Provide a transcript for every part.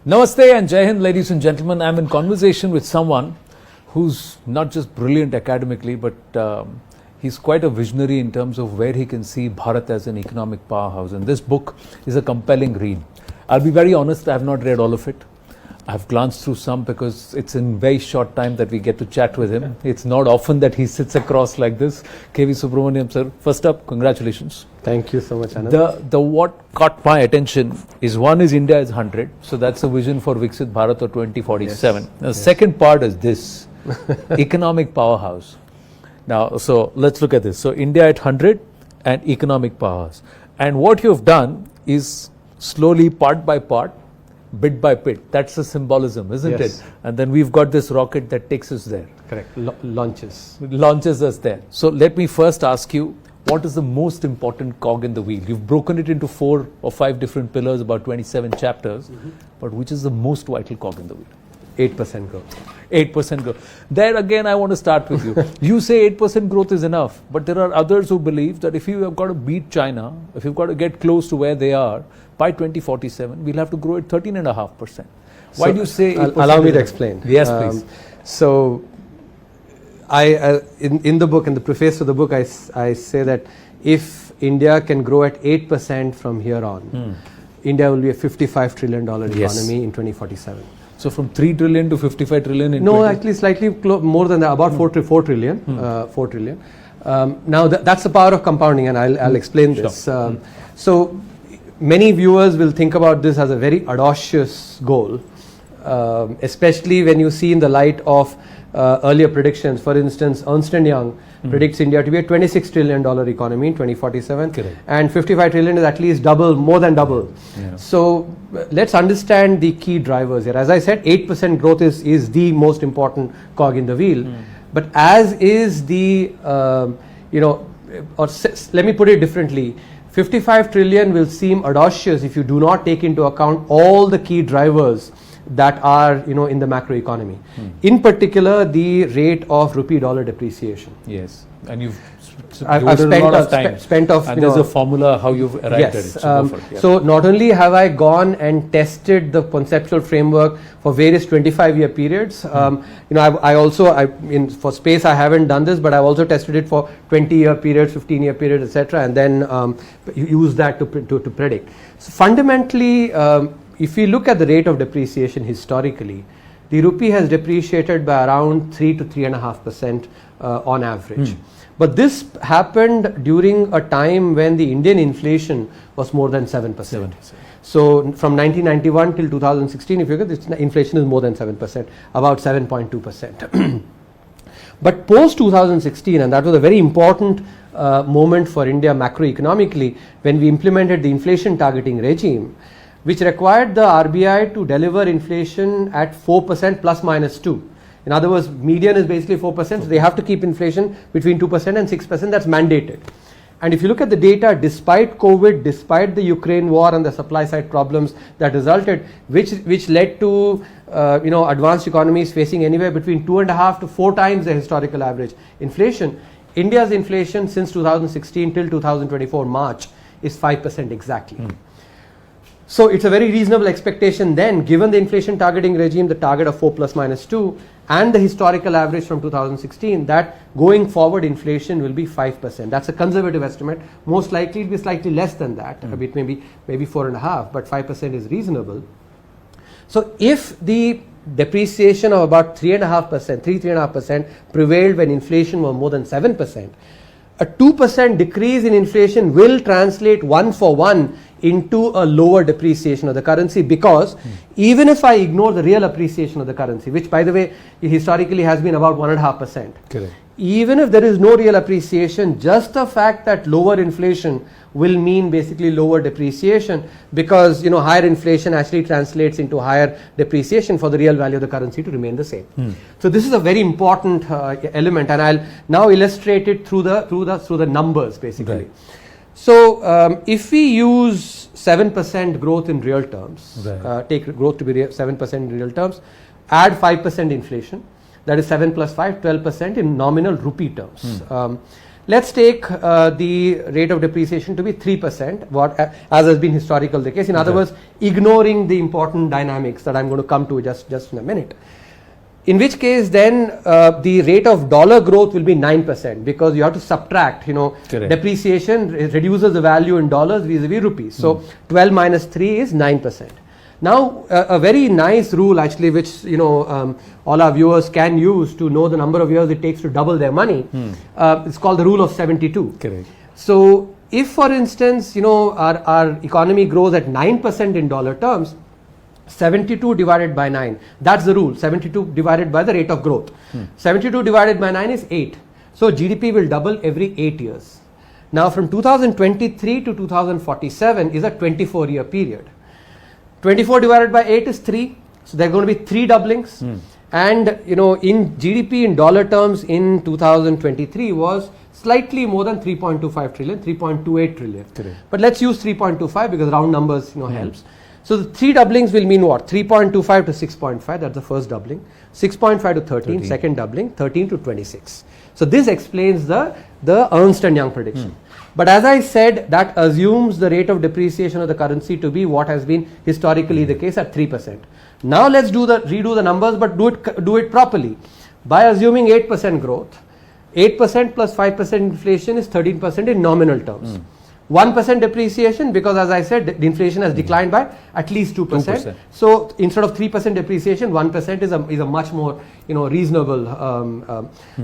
Namaste and Jai Hind, ladies and gentlemen. I'm in conversation with someone who's not just brilliant academically, but he's quite a visionary in terms of where he can see Bharat as an economic powerhouse. And this book is a compelling read. I'll be very honest, I have not read all of it. I've glanced through some because it's in very short time that we get to chat with him. It's not often that he sits across like this. KV Subramanian sir, first up, congratulations. Thank you so much, Anand. The what caught my attention is one is India is 100. So that's a vision for Viksit Bharat or 2047. Yes. The second part is this, economic powerhouse. Now, so let's look at this. So India at 100 and economic powerhouse. And what you've done is slowly, part by part, bit by bit. That's the symbolism, isn't it? And then we've got this rocket that takes us there. Correct. Launches us there. So let me first ask you, what is the most important cog in the wheel? You've broken it into 4 or 5 different pillars, about 27 chapters. But which is the most vital cog in the wheel? 8% growth. 8% growth. There again, I want to start with you. You say 8% growth is enough, but there are others who believe that if you have got to beat China, if you've got to get close to where they are, by 2047, we'll have to grow at 13.5%. Why do you say 8%? Allow me to explain. Yes, please. So, in the book, in the preface to the book, I say that if India can grow at 8% from here on, India will be a $55 trillion economy in 2047. So from 3 trillion to 55 trillion in actually slightly more than that, about 4 trillion. 4 trillion. Now that's the power of compounding, and I'll explain this. So many viewers will think about this as a very audacious goal, especially when you see in the light of earlier predictions. For instance, Ernst & Young predicts India to be a $26 trillion economy in 2047. Correct. And 55 trillion is at least double, more than double. Yeah. So let's understand the key drivers here. As I said, 8% growth is the most important cog in the wheel. But as is the, let me put it differently, 55 trillion will seem audacious if you do not take into account all the key drivers that are in the macroeconomy. In particular, the rate of rupee dollar depreciation. Yes, and I've spent a lot of time. And there's a formula how you've arrived at it. So not only have I gone and tested the conceptual framework for various 25-year periods, I also for space I haven't done this, but I've also tested it for 20-year periods, 15-year periods, etc., and then use that to predict. So fundamentally, if we look at the rate of depreciation historically, the rupee has depreciated by around 3 to 3.5% on average. But this happened during a time when the Indian inflation was more than 7%. So from 1991 till 2016, if you look at this, inflation is more than 7%, about 7.2%. But post 2016, and that was a very important moment for India macroeconomically, when we implemented the inflation targeting regime, which required the RBI to deliver inflation at 4% plus minus 2. In other words, median is basically 4%, so they have to keep inflation between 2% and 6%, that's mandated. And if you look at the data, despite COVID, despite the Ukraine war and the supply side problems that resulted, which led to advanced economies facing anywhere between 2.5 to 4 times the historical average inflation, India's inflation since 2016 till 2024 March is 5% exactly. So it's a very reasonable expectation then, given the inflation targeting regime, the target of 4 plus minus 2, and the historical average from 2016, that going forward inflation will be 5%. That's a conservative estimate. Most likely it will be slightly less than that, a bit maybe 4.5, but 5% is reasonable. So if the depreciation of about 3.5% prevailed when inflation was more than 7%, a 2% decrease in inflation will translate 1-for-1 into a lower depreciation of the currency, because even if I ignore the real appreciation of the currency, which by the way historically has been about 1.5%, correct, even if there is no real appreciation, just the fact that lower inflation will mean basically lower depreciation, because higher inflation actually translates into higher depreciation for the real value of the currency to remain the same. So this is a very important element, and I'll now illustrate it through the numbers basically. Right. So if we use 7% growth in real terms, take growth to be 7% in real terms, add 5% inflation, that is 7 plus 5, 12% in nominal rupee terms. let's take the rate of depreciation to be 3%, as has been historical the case. In other words, ignoring the important dynamics that I'm going to come to just in a minute. In which case then the rate of dollar growth will be 9%, because you have to subtract, depreciation reduces the value in dollars vis-a-vis rupees. So 12 minus 3 is 9%. Now a very nice rule actually, which all our viewers can use to know the number of years it takes to double their money, it's called the rule of 72. Correct. So if for instance our economy grows at 9% in dollar terms, 72 divided by 9, that's the rule. 72 divided by the rate of growth. 72 divided by 9 is 8. So GDP will double every 8 years. Now from 2023 to 2047 is a 24-year period. 24 divided by 8 is 3. So there are going to be 3 doublings. And in GDP in dollar terms in 2023 was slightly more than 3.25 trillion, 3.28 trillion. Correct. But let's use 3.25 because round numbers helps. So the 3 doublings will mean what? 3.25 to 6.5, that's the first doubling. 6.5 to 13, second doubling. 13 to 26. So this explains the Ernst & Young prediction. But as I said, that assumes the rate of depreciation of the currency to be what has been historically the case at 3%. Now let's redo the numbers, but do it properly. By assuming 8% growth, 8% plus 5% inflation is 13% in nominal terms. 1% depreciation, because as I said, the inflation has declined by at least 2%. So instead of 3% depreciation, 1% is a much more reasonable.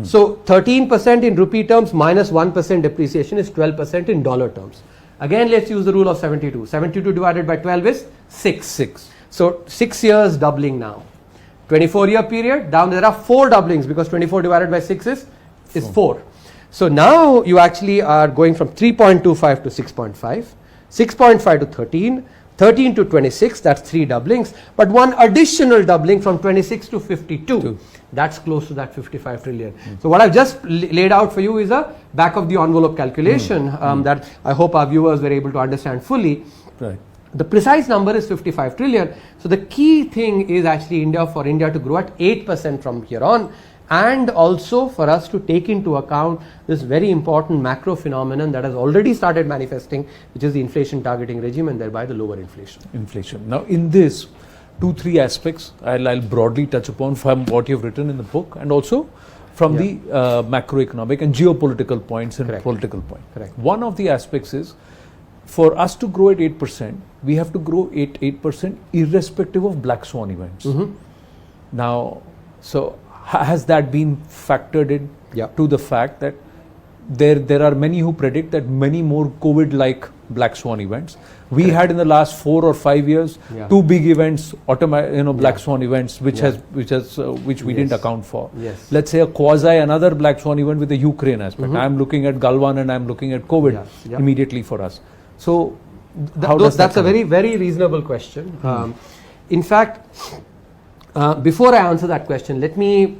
So 13% in rupee terms minus 1% depreciation is 12% in dollar terms. Again, let's use the rule of 72. 72 divided by 12 is 6. So 6 years doubling now. 24-year period, down there are 4 doublings, because 24 divided by 6 is 4. So now you actually are going from 3.25 to 6.5, 6.5 to 13, 13 to 26, that's 3 doublings, but one additional doubling from 26 to 52. That's close to that 55 trillion. So what I've just laid out for you is a back of the envelope calculation that I hope our viewers were able to understand fully. Right. The precise number is 55 trillion. So the key thing is actually for India to grow at 8% from here on. And also for us to take into account this very important macro phenomenon that has already started manifesting, which is the inflation targeting regime and thereby the lower inflation. Now in this, 2-3 aspects I'll broadly touch upon from what you've written in the book, and also from the macroeconomic and geopolitical points and political point. Correct. One of the aspects is, for us to grow at 8%, we have to grow 8% irrespective of black swan events. Now, so has that been factored in to the fact that there are many who predict that many more COVID-like black swan events? We had in the last 4 or 5 years 2 big events, black swan events, which we didn't account for. Let's say a another black swan event with the Ukraine aspect. I'm looking at Galwan and I'm looking at COVID immediately for us. So that's a very, very reasonable question. In fact, before I answer that question, let me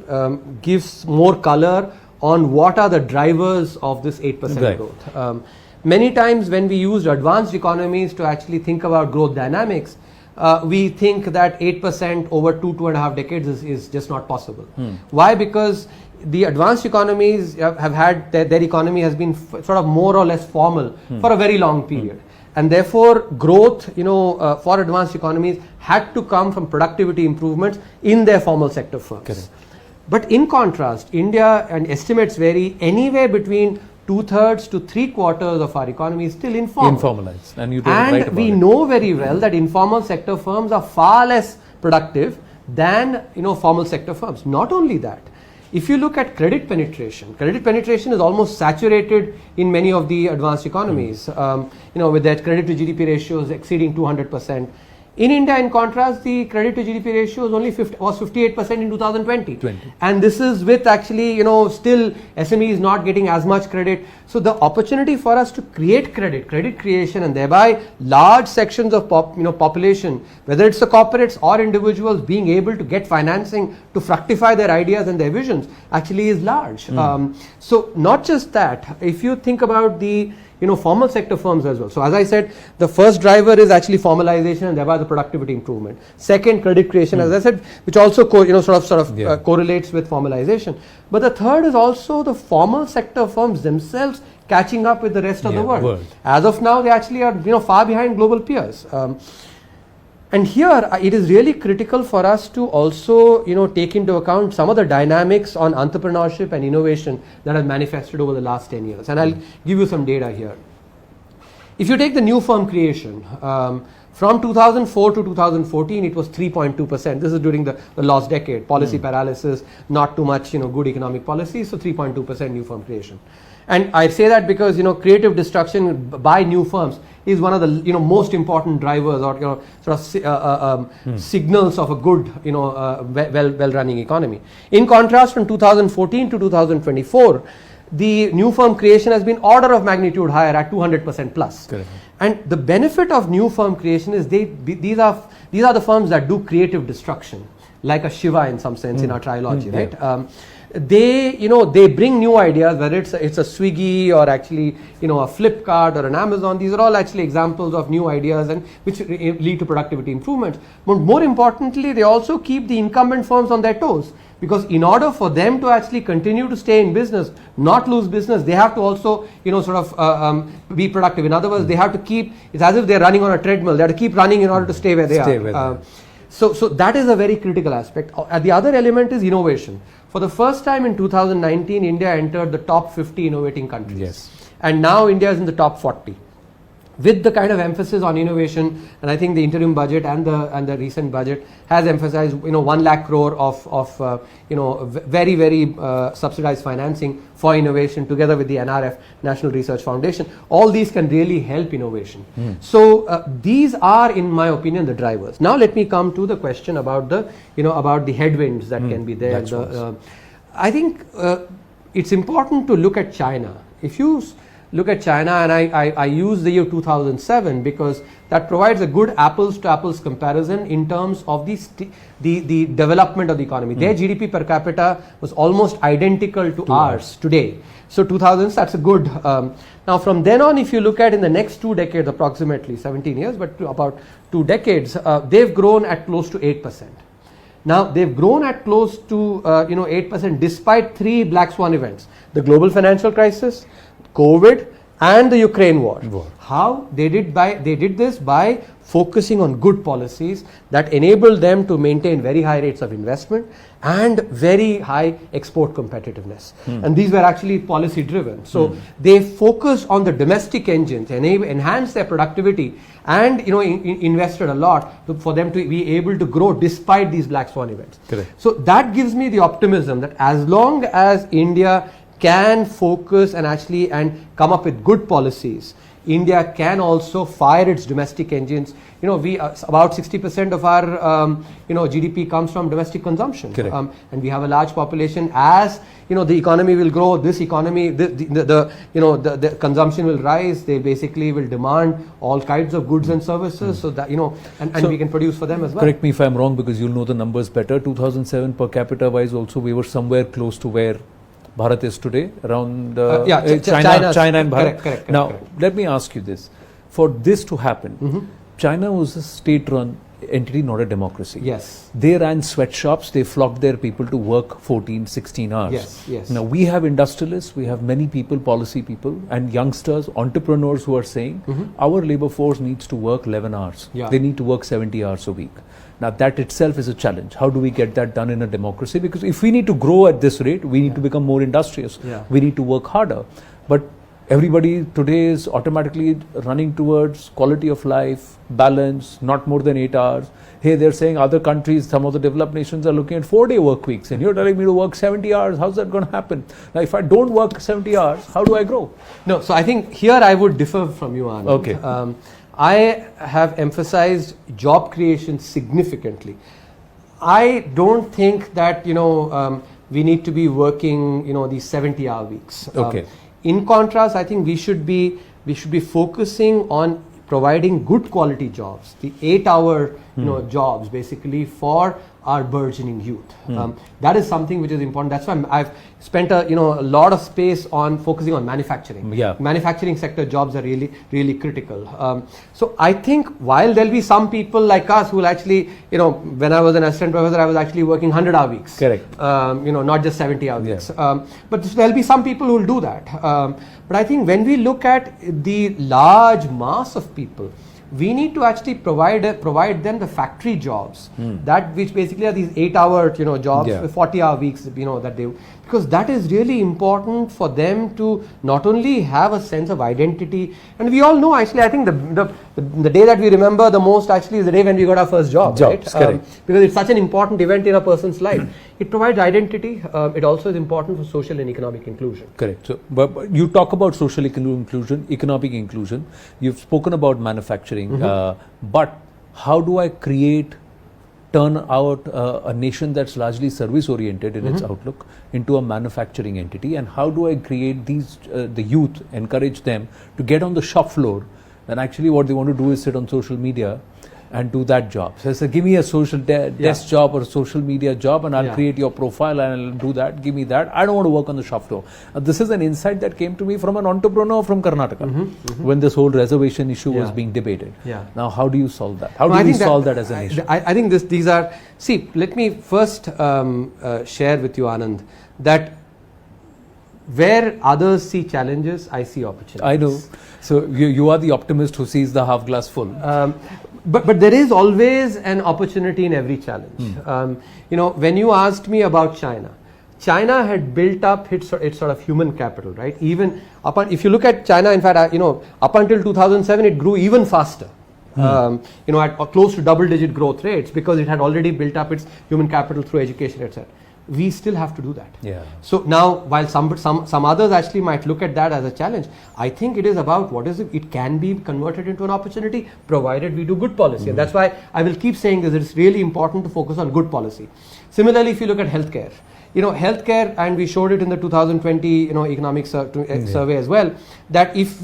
give more color on what are the drivers of this 8% growth. Many times when we use advanced economies to actually think about growth dynamics, we think that 8% over 2.5 decades is just not possible. Why? Because the advanced economies have had their economy has been sort of more or less formal for a very long period. And therefore growth for advanced economies had to come from productivity improvements in their formal sector firms. Correct. But in contrast, India, and estimates vary, anywhere between 2/3 to 3/4 of our economy is still informal. Informalized. And you don't write about we know very well that informal sector firms are far less productive than formal sector firms. Not only that, if you look at credit penetration is almost saturated in many of the advanced economies, with their credit to GDP ratios exceeding 200%. In India, in contrast, the credit to GDP ratio was 58% in 2020. And this is with actually, still SMEs not getting as much credit. So the opportunity for us to create credit creation, and thereby large sections of population, whether it's the corporates or individuals, being able to get financing to fructify their ideas and their visions, actually is large. So not just that, if you think about the formal sector firms as well. So as I said, the first driver is actually formalization and thereby the productivity improvement. Second, credit creation, as I said, which also correlates with formalization. But the third is also the formal sector firms themselves catching up with the rest of the world. As of now, they actually are far behind global peers. And here it is really critical for us to also take into account some of the dynamics on entrepreneurship and innovation that have manifested over the last 10 years. And I'll give you some data here. If you take the new firm creation, from 2004 to 2014, it was 3.2%. This is during the lost decade, policy paralysis, not too much good economic policy, so 3.2% new firm creation. And I say that because creative destruction by new firms is one of the most important drivers or signals of a good well running economy. In contrast, from 2014 to 2024, the new firm creation has been order of magnitude higher at 200% plus. Correct. And the benefit of new firm creation is these are the firms that do creative destruction, like a Shiva in some sense in our trilogy, right? They bring new ideas, whether it's a Swiggy or actually a Flipkart or an Amazon. These are all actually examples of new ideas and which lead to productivity improvements. But more importantly, they also keep the incumbent firms on their toes, because in order for them to actually continue to stay in business, not lose business, they have to also be productive. In other words, they have to keep, it's as if they're running on a treadmill. They have to keep running in order to stay where they are. So that is a very critical aspect. The other element is innovation. For the first time in 2019, India entered the top 50 innovating countries. Yes. And now India is in the top 40. With the kind of emphasis on innovation, and I think the interim budget and the recent budget has emphasized 1 lakh crore of very very subsidized financing for innovation together with the NRF, National Research Foundation. All these can really help innovation. So these are, in my opinion, the drivers. Now let me come to the question about the headwinds that can be there. I think it's important to look at China. If you look at China, and I use the year 2007 because that provides a good apples to apples comparison in terms of the development of the economy. Their GDP per capita was almost identical to ours today. So 2000s, that's a good. Now from then on, if you look at in the next 2 decades, approximately 17 years, but about 2 decades, they've grown at close to 8%. Now they've grown at close to 8% despite 3 black swan events: the global financial crisis, COVID, and the Ukraine war. How they did this by focusing on good policies that enabled them to maintain very high rates of investment and very high export competitiveness. And these were actually policy driven. So they focused on the domestic engines, enhanced their productivity, and invested a lot for them to be able to grow despite these black swan events. Correct. So that gives me the optimism that as long as India can focus and come up with good policies, India can also fire its domestic engines. We about 60% of our GDP comes from domestic consumption, and we have a large population. As the economy will grow, this economy, the consumption will rise. They basically will demand all kinds of goods and services, so that and we can produce for them as well. Correct me if I'm wrong, because you'll know the numbers better. 2007 per capita wise, also we were somewhere close to where Bharat is today, around China and Bharat. Correct, now, let me ask you this. For this to happen, China was a state-run entity, not a democracy. Yes. They ran sweatshops, they flocked their people to work 14, 16 hours. Yes. Now, we have industrialists, we have many people, policy people, and youngsters, entrepreneurs who are saying, our labor force needs to work 11 hours. They need to work 70 hours a week. Now that itself is a challenge. How do we get that done in a democracy? Because if we need to grow at this rate, we need to become more industrious. We need to work harder. But everybody today is automatically running towards quality of life, balance, not more than 8 hours. Hey, they're saying other countries, some of the developed nations are looking at 4-day work weeks, and you're telling me to work 70 hours. How's that going to happen? Now, if I don't work 70 hours, how do I grow? No, so I think here I would differ from you, Anand. Okay. I have emphasized job creation significantly. I don't think that we need to be working these 70-hour weeks. Okay. In contrast, I think we should be focusing on providing good quality jobs. The 8-hour jobs basically for our burgeoning youth. That is something which is important. That's why I've spent a lot of space on focusing on manufacturing. Manufacturing sector jobs are really critical. So I think while there'll be some people like us who will actually, when I was an assistant professor, I was actually working 100-hour weeks. Correct. Not just 70-hour weeks. But there'll be some people who will do that. But I think when we look at the large mass of people, we need to actually provide them the factory jobs, that which basically are these 8-hour jobs, 40-hour weeks, that they, because that is really important for them to not only have a sense of identity, and we all know actually, I think the day that we remember the most actually is the day when we got our first job, right? Because it's such an important event in a person's life. It provides identity. It also is important for social and economic inclusion. Correct. So, but you talk about social inclusion, economic inclusion. You've spoken about manufacturing, but how do I turn out a nation that's largely service oriented in its outlook into a manufacturing entity, and how do I create the youth, encourage them to get on the shop floor, and actually what they want to do is sit on social media and do that job. So give me a social desk job or a social media job, and I'll create your profile and I'll do that. Give me that. I don't want to work on the shop floor. This is an insight that came to me from an entrepreneur from Karnataka when this whole reservation issue was being debated. Now, how do you solve that? How do we solve that as a nation? I think these are, see, let me first share with you, Anand, that where others see challenges, I see opportunities. I know. So you are the optimist who sees the half glass full. But there is always an opportunity in every challenge. When you asked me about China had built up its sort of human capital, right? Even if you look at China, in fact, up until 2007, it grew even faster. At close to double-digit growth rates, because it had already built up its human capital through education, etc. We still have to do that. So now, while some others actually might look at that as a challenge, I think it is about what is it can be converted into an opportunity, provided we do good policy. And that's why I will keep saying this, it's really important to focus on good policy. Similarly, if you look at healthcare, healthcare, and we showed it in the 2020 economic survey as well, that if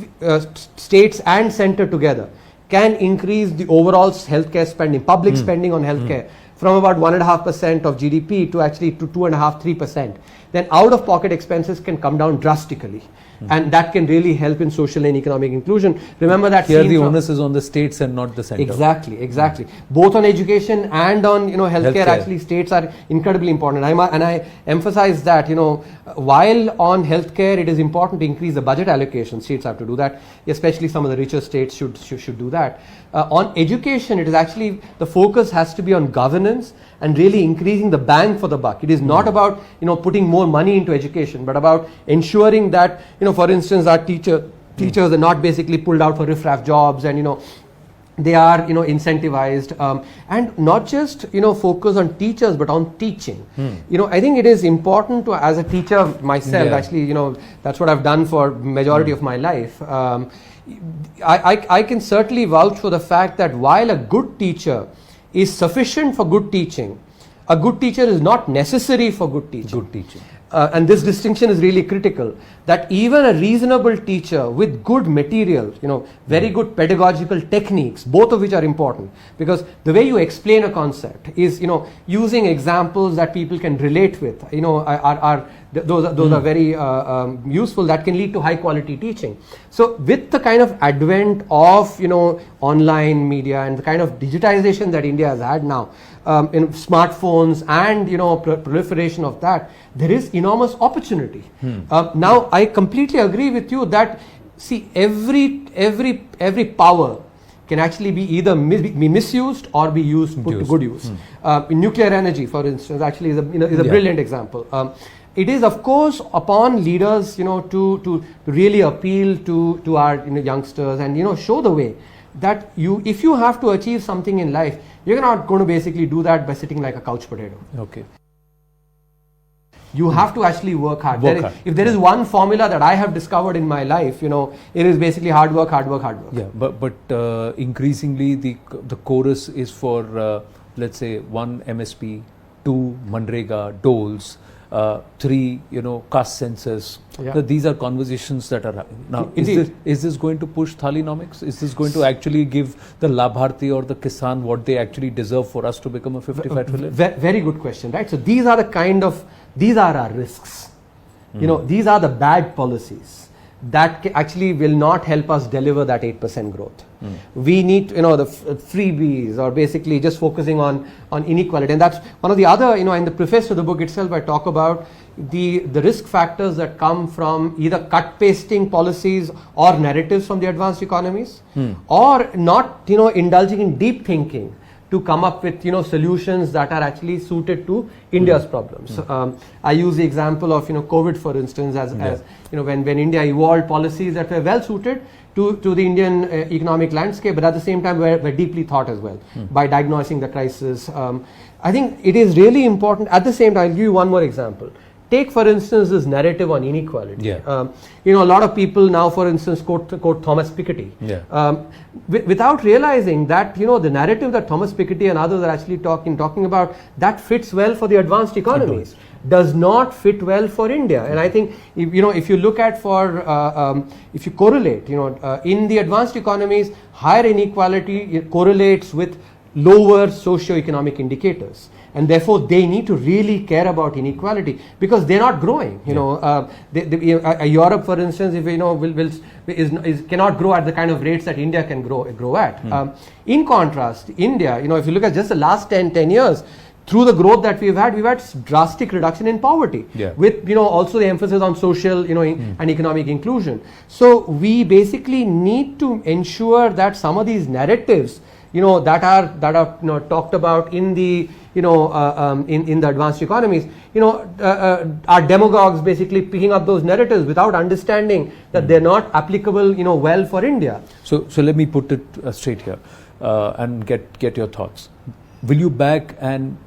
states and center together can increase the overall healthcare spending, public spending on healthcare, from about 1.5% of GDP to actually to 2.5-3%, then out-of-pocket expenses can come down drastically. And that can really help in social and economic inclusion. Remember that here the onus is on the states and not the center. Exactly. Both on education and on healthcare, actually states are incredibly important. And I emphasize that while on healthcare it is important to increase the budget allocation, states have to do that. Especially some of the richer states should do that. On education, it is actually the focus has to be on governance and really increasing the bang for the buck. It is not about putting more money into education, but about ensuring that for instance, our teachers are not basically pulled out for riff-raff jobs, and they are incentivized, and not just focus on teachers but on teaching. I think it is important to, as a teacher myself, actually that's what I've done for majority of my life. I can certainly vouch for the fact that while a good teacher is sufficient for good teaching, a good teacher is not necessary for good teaching. And this distinction is really critical, that even a reasonable teacher with good material, very good pedagogical techniques, both of which are important, because the way you explain a concept is, using examples that people can relate with, those are very useful, that can lead to high quality teaching. So with the kind of advent of, online media and the kind of digitization that India has had now, in smartphones and proliferation of that, there is enormous opportunity. Now I completely agree with you that every power can actually be either be misused or be put to good use. In nuclear energy, for instance, actually is a brilliant example. It is of course upon leaders to really appeal to our youngsters and show the way that if you have to achieve something in life, you're not going to basically do that by sitting like a couch potato. Okay. You have to actually work hard. If there is one formula that I have discovered in my life, it is basically hard work. Yeah, but increasingly the chorus is for let's say 1 MSP, 2 Manrega, doles, 3, caste census. Yeah. These are conversations that are happening. Now, Indeed. is this going to push Thalinomics? Is this going to actually give the Labharti or the Kisan what they actually deserve for us to become a 55 trillion? Very good question, right? So these are our risks. These are the bad policies that actually will not help us deliver that 8% growth. We need, the freebies, or basically just focusing on inequality. And that's one of the other, in the preface to the book itself, I talk about the risk factors that come from either cut pasting policies or narratives from the advanced economies, or not, indulging in deep thinking to come up with solutions that are actually suited to India's problems. I use the example of COVID, for instance, as when India evolved policies that were well suited to the Indian economic landscape, but at the same time were deeply thought as well by diagnosing the crisis. I think it is really important. At the same time, I'll give you one more example. Take, for instance, this narrative on inequality. A lot of people now, for instance, quote Thomas Piketty, without realizing that the narrative that Thomas Piketty and others are actually talking about, that fits well for the advanced economies, does not fit well for India. And I think if you look at if you correlate, in the advanced economies, higher inequality correlates with lower socio-economic indicators. And therefore, they need to really care about inequality because they're not growing. Europe, for instance, if cannot grow at the kind of rates that India can grow at. In contrast, India, if you look at just the last 10 years, through the growth that we've had drastic reduction in poverty, with also the emphasis on social and economic inclusion. So we basically need to ensure that some of these narratives that are talked about in the in the advanced economies, are demagogues basically picking up those narratives without understanding that they're not applicable well for India. So let me put it straight here and get your thoughts. Will you back an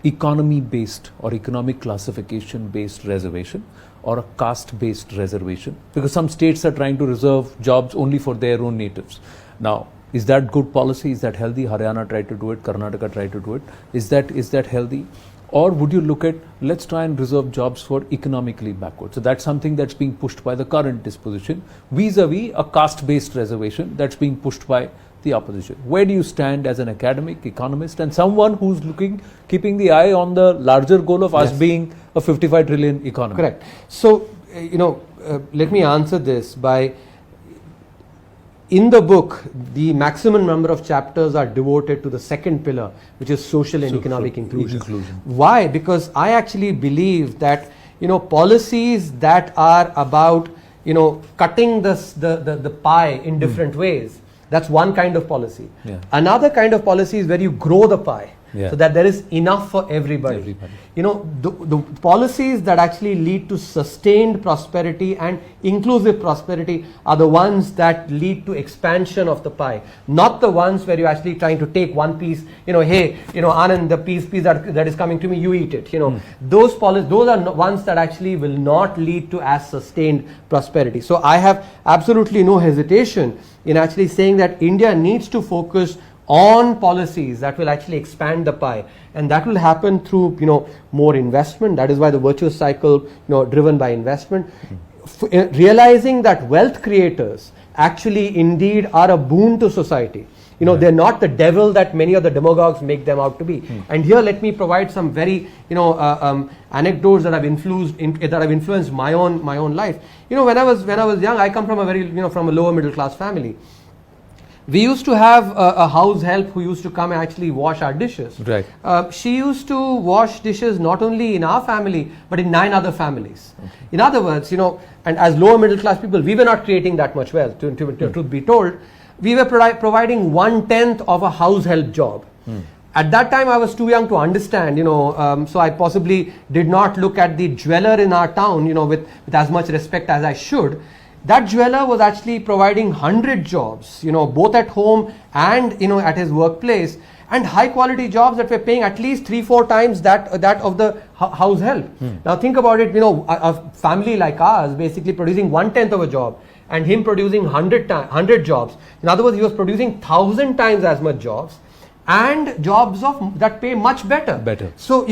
economy based or economic classification based reservation or a caste based reservation? Because some states are trying to reserve jobs only for their own natives. Now, is that good policy? Is that healthy? Haryana tried to do it. Karnataka tried to do it. Is that healthy? Or would you look at, let's try and reserve jobs for economically backward? So that's something that's being pushed by the current disposition vis-a-vis a caste-based reservation that's being pushed by the opposition. Where do you stand as an academic, economist, and someone who's keeping the eye on the larger goal of us being a 55 trillion economy? Correct. So, let me answer this by, in the book, the maximum number of chapters are devoted to the second pillar, which is social and economic inclusion. Why? Because I actually believe that policies that are about cutting the pie in different ways, that's one kind of policy. Another kind of policy is where you grow the pie. So that there is enough for everybody. The policies that actually lead to sustained prosperity and inclusive prosperity are the ones that lead to expansion of the pie, not the ones where you're actually trying to take one piece, hey, Anand, the piece that is coming to me, you eat it. Those are ones that actually will not lead to as sustained prosperity. So I have absolutely no hesitation in actually saying that India needs to focus on policies that will actually expand the pie, and that will happen through more investment. That is why the virtuous cycle driven by investment, realizing that wealth creators actually indeed are a boon to society. They're not the devil that many of the demagogues make them out to be. And here let me provide some very anecdotes that have influenced my own life. When I was young, I come from from a lower middle class family. We used to have a house help who used to come and actually wash our dishes. Right. She used to wash dishes not only in our family, but in 9 other families. Okay. In other words, and as lower middle class people, we were not creating that much wealth, truth be told. We were providing 1/10 of a house help job. At that time, I was too young to understand, so I possibly did not look at the jeweler in our town, with as much respect as I should. That jeweler was actually providing 100 jobs, both at home and, at his workplace, and high quality jobs that were paying at least 3-4 times that of the house help. Now think about it, a family like ours basically producing 1/10 of a job and him producing 100 jobs. In other words, he was producing 1,000 times as much jobs and jobs that pay much better. So,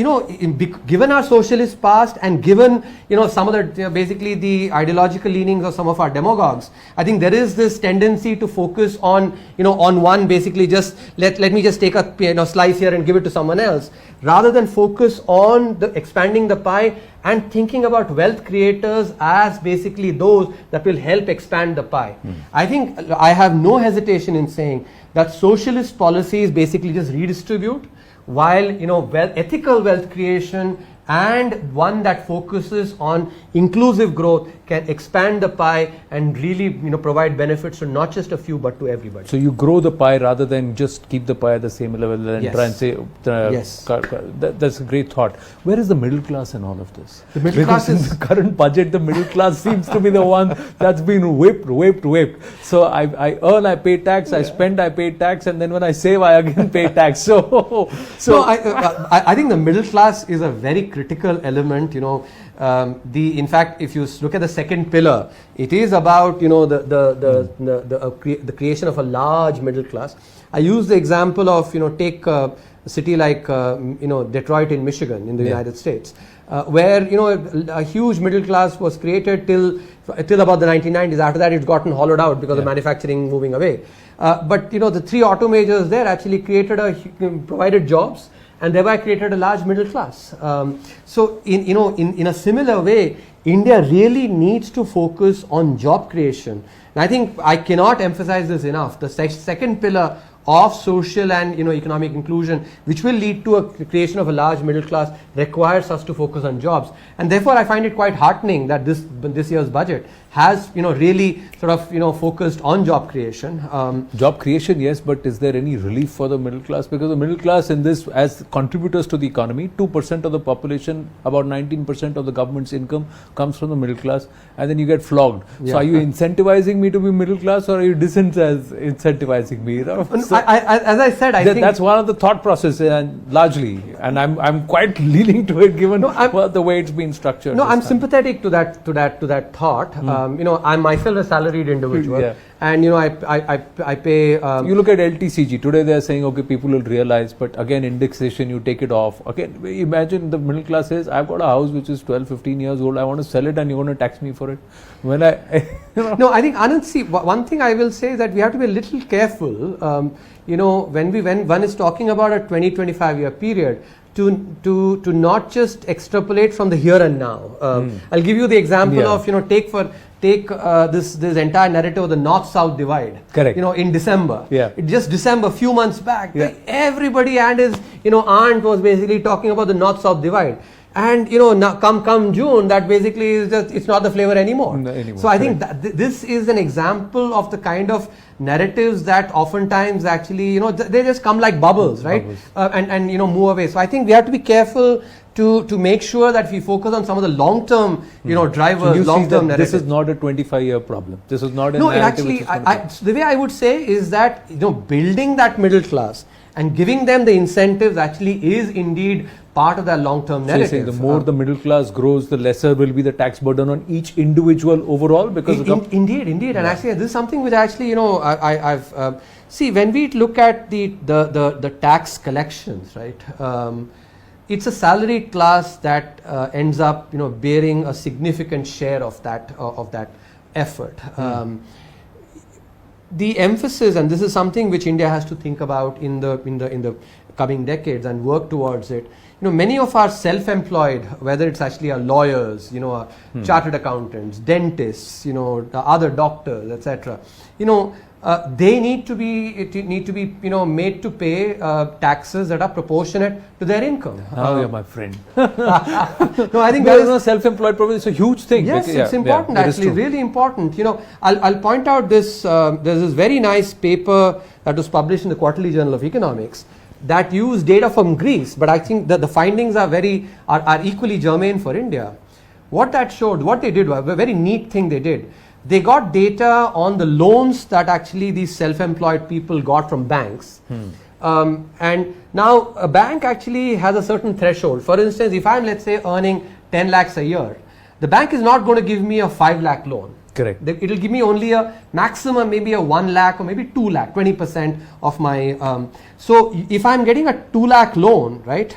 given our socialist past and given, some of the, basically the ideological leanings of some of our demagogues, I think there is this tendency to focus on, on one, basically just let me just take a slice here and give it to someone else, rather than focus on expanding the pie and thinking about wealth creators as basically those that will help expand the pie. I think I have no hesitation in saying that socialist policies basically just redistribute, while ethical wealth creation and one that focuses on inclusive growth can expand the pie and really provide benefits to not just a few but to everybody. So you grow the pie rather than just keep the pie at the same level and try and say that's a great thought. Where is the middle class in all of this? The middle class in the current budget, the middle class seems to be the one that's been whipped. So I earn, I pay tax, I spend, I pay tax, and then when I save, I again pay tax. So I think the middle class is a very critical element. In fact, if you look at the second pillar, it is about the creation of a large middle class. I use the example of take a city like Detroit in Michigan in the United States, where a huge middle class was created till about the 1990s. After that, it's gotten hollowed out because of manufacturing moving away. But the three auto majors there actually provided jobs, and thereby created a large middle class. So in a similar way, India really needs to focus on job creation. And I think I cannot emphasize this enough. The second pillar of social and economic inclusion, which will lead to a creation of a large middle class, requires us to focus on jobs. And therefore, I find it quite heartening that this year's budget has really sort of focused on job creation. Job creation, yes, but is there any relief for the middle class? Because the middle class in this, as contributors to the economy, 2% of the population, about 19% of the government's income comes from the middle class, and then you get flogged. So are you incentivizing me to be middle class, or are you disincentivizing me? So as I said, I think that's one of the thought process, largely, and I'm quite leaning to it given the way it's been structured. No, I'm sympathetic to that thought. I'm myself a salaried individual, and I pay. You look at LTCG today; they are saying, okay, people will realize, but again, indexation, you take it off. Again, imagine the middle class says, I've got a house which is 12, 15 years old. I want to sell it, and you're going to tax me for it. When No, I think Anand, see, one thing I will say is that we have to be a little careful. When one is talking about a 20-25 year period, to not just extrapolate from the here and now. I'll give you the example of take this entire narrative of the North-South divide. Correct. In December. Just December, few months back, everybody and his aunt was basically talking about the North-South divide. And now come June, that basically is just, it's not the flavor anymore. So I think that this is an example of the kind of narratives that oftentimes actually they just come like bubbles, right? And move away. So I think we have to be careful to make sure that we focus on some of the long-term drivers, long-term narratives. This is not a 25-year problem. This is not a no. Narrative Actually, the way I would say is that building that middle class and giving them the incentives actually is indeed part of that long-term narrative. So you're saying the more the middle class grows, the lesser will be the tax burden on each individual overall, because indeed, and actually this is something which actually I've see when we look at the tax collections, right? It's a salaried class that ends up bearing a significant share of that effort. The emphasis, and this is something which India has to think about in the coming decades and work towards it. Many of our self-employed, whether it's actually our lawyers, chartered accountants, dentists, other doctors, etc. They need to be made to pay taxes that are proportionate to their income. Now you're my friend. No, I think there is no self-employed problem. It's a huge thing. Yes, it's important. Actually, really important. I'll point out this. There's this very nice paper that was published in the Quarterly Journal of Economics that used data from Greece, but I think that the findings are equally germane for India. What that showed, what they did, was a very neat thing they did. They got data on the loans that actually these self-employed people got from banks. And now a bank actually has a certain threshold. For instance, if I'm, let's say, earning 10 lakhs a year, the bank is not going to give me a 5 lakh loan. Correct. It will give me only a maximum, maybe a 1 lakh or maybe 2 lakh, 20% of my. So if I'm getting a 2 lakh loan, right,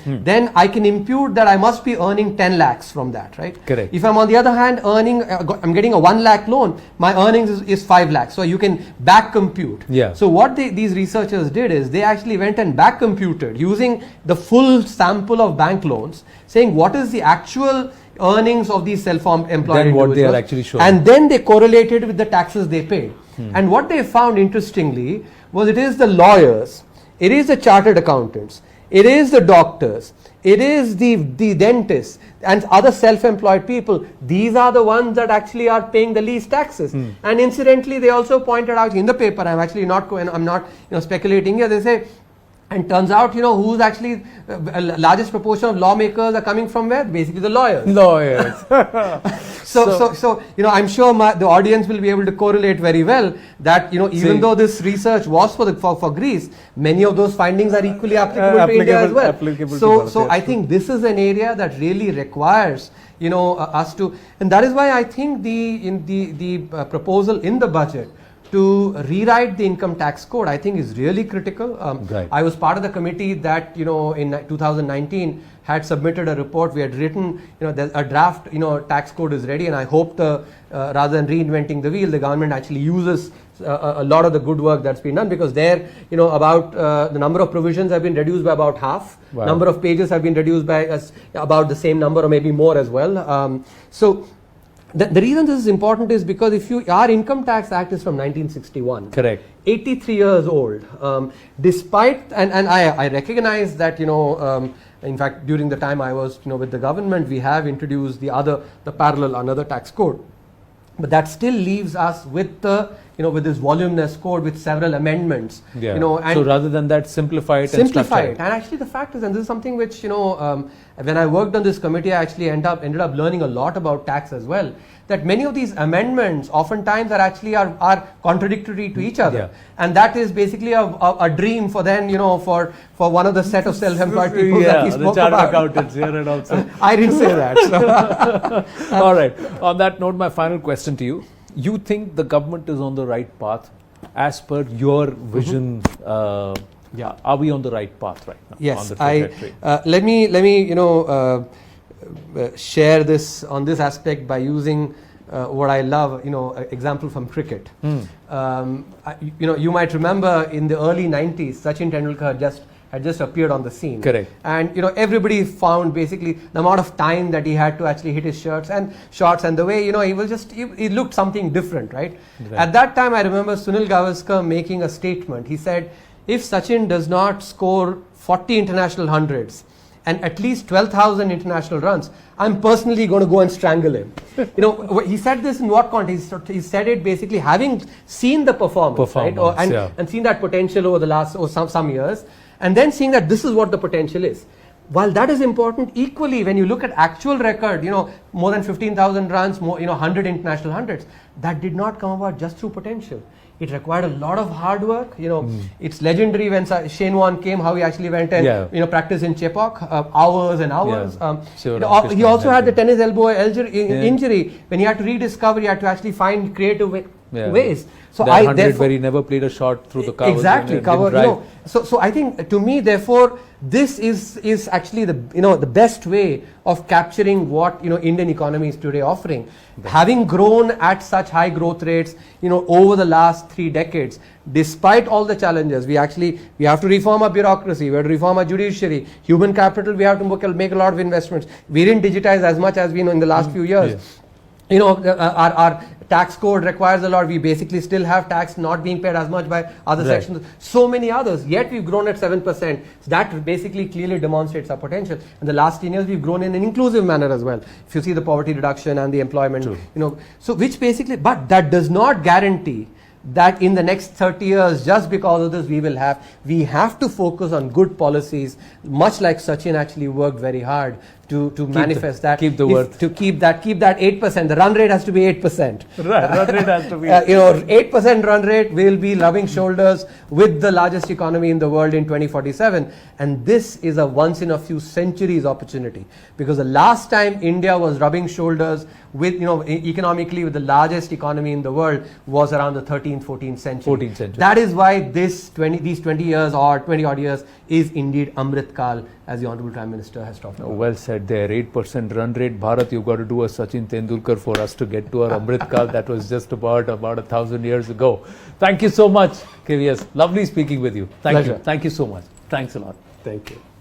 then I can impute that I must be earning 10 lakhs from that, right? Correct. If I'm on the other hand earning, I'm getting a 1 lakh loan, my earnings is 5 lakhs. So you can back compute. Yeah. So what these researchers did is they actually went and back computed using the full sample of bank loans, saying what is the actual earnings of these self-employed individuals, what they are actually showing. and then they correlated with the taxes they paid. And what they found interestingly was it is the lawyers, it is the chartered accountants, it is the doctors, it is the dentists and other self-employed people. These are the ones that actually are paying the least taxes. And incidentally, they also pointed out in the paper, I'm actually not I'm not speculating here, they say, and turns out, who's actually largest proportion of lawmakers are coming from where? Basically the lawyers. So I'm sure the audience will be able to correlate very well that, even though this research was for Greece, many of those findings are equally applicable to India as well. So I think this is an area that really requires, us to, and that is why I think the proposal in the budget to rewrite the income tax code, I think is really critical. Right. I was part of the committee that, in 2019 had submitted a report. We had written, a draft, tax code is ready, and I hope rather than reinventing the wheel, the government actually uses a lot of the good work that's been done, because there, about the number of provisions have been reduced by about half. Wow. Number of pages have been reduced by about the same number or maybe more as well. The reason this is important is because our Income Tax Act is from 1961. Correct. 83 years old. Despite, and I recognize that, in fact, during the time I was, with the government, we have introduced the parallel another tax code. But that still leaves us with with this voluminous code with several amendments. Yeah. And so rather than that, simplify it. And actually the fact is, and this is something which, when I worked on this committee, I actually ended up learning a lot about tax as well, that many of these amendments oftentimes are contradictory to each other. Yeah. And that is basically a dream for then, for one of the set of self-employed people that we spoke the about. accountants here and also. I didn't say that. So. All right. On that note, my final question to you. You think the government is on the right path as per your vision? Yeah. Are we on the right path right now? Yes. On the trajectory? Let me share this on this aspect by using what I love, example from cricket. You might remember in the early 90s, Sachin Tendulkar had just appeared on the scene. Correct. And everybody found basically the amount of time that he had to actually hit his shots and the way he looked something different, right? At that time, I remember Sunil Gavaskar making a statement. He said, if Sachin does not score 40 international hundreds and at least 12,000 international runs, I'm personally going to go and strangle him. He said this in what context? He said it basically having seen the performance right? And seen that potential over the last some years, and then seeing that this is what the potential is. While that is important, equally when you look at actual record, more than 15,000 runs, 100 international hundreds, that did not come about just through potential. It required a lot of hard work. It's legendary when Shane Warne came, how he actually went and practiced in Chepauk, hours and hours. He also had the tennis elbow injury when he had to rediscover. He had to actually find creative ways. So that 100 where he never played a shot through the cover. Exactly, cover. So I think to me, therefore, this is actually the best way of capturing what Indian economy is today offering. Having grown at such high growth rates, over the last 3 decades, despite all the challenges, we have to reform our bureaucracy, we have to reform our judiciary, human capital, we have to make a lot of investments. We didn't digitize as much as we know in the last few years. Our tax code requires a lot. We basically still have tax not being paid as much by other sections. So many others. Yet we've grown at 7%. So that basically clearly demonstrates our potential. In the last 10 years, we've grown in an inclusive manner as well. If you see the poverty reduction and the employment, so which basically, but that does not guarantee that in the next 30 years, just because of this, we have to focus on good policies, much like Sachin actually worked very hard to manifest that. keep the If- worth. To keep that 8%. The run rate has to be 8%. Run rate has to be. 8% run rate will be rubbing shoulders with the largest economy in the world in 2047. And this is a once in a few centuries opportunity, because the last time India was rubbing shoulders with, economically with the largest economy in the world was around the 13th, 14th century. 14th century. That is why these 20 years or 20 odd years is indeed Amrit Kal, as the Honorable Prime Minister has talked about. Well said there. 8% run rate. Bharat, you've got to do a Sachin Tendulkar for us to get to our Amrit Kal. That was just about 1,000 years ago. Thank you so much, KVS. Lovely speaking with you. Thank Pleasure. you. Thank you so much. Thanks a lot. Thank you.